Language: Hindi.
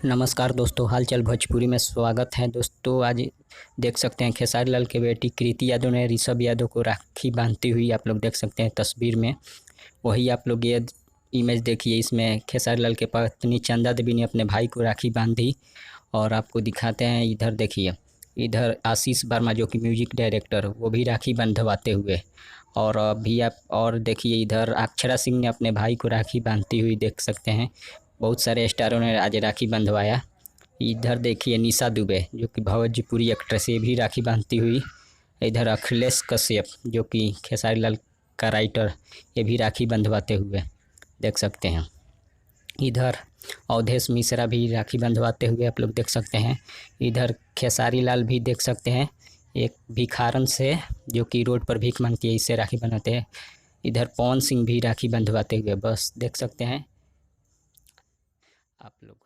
नमस्कार दोस्तों, हालचाल भोजपुरी में स्वागत है। दोस्तों आज देख सकते हैं खेसारी लाल की बेटी कृति यादव ने ऋषभ यादव को राखी बांधती हुई आप लोग देख सकते हैं तस्वीर में। वही आप लोग ये इमेज देखिए, इसमें खेसारी लाल के पत्नी चंदा देवी ने अपने भाई को राखी बांधी। और आपको दिखाते हैं, इधर देखिए, इधर आशीष वर्मा जो कि म्यूजिक डायरेक्टर, वो भी राखी बंधवाते हुए। और अभी आप और देखिए, इधर अक्षरा सिंह ने अपने भाई को राखी बांधती हुई देख सकते हैं। बहुत सारे स्टारों ने आज राखी बंधवाया। इधर देखिए निशा दुबे जो कि भोजपुरी एक्ट्रेस, ये भी राखी बांधती हुई। इधर अखिलेश कश्यप जो कि खेसारी लाल का राइटर, ये भी राखी बंधवाते हुए देख सकते हैं। इधर अवधेश मिश्रा भी राखी बंधवाते हुए आप लोग देख सकते हैं। इधर खेसारी लाल भी देख सकते हैं, एक भिखारन से जो कि रोड पर भीख मांगती है, इससे राखी बंधवाते हैं। इधर पवन सिंह भी राखी बंधवाते हुए बस देख सकते हैं आप लोग।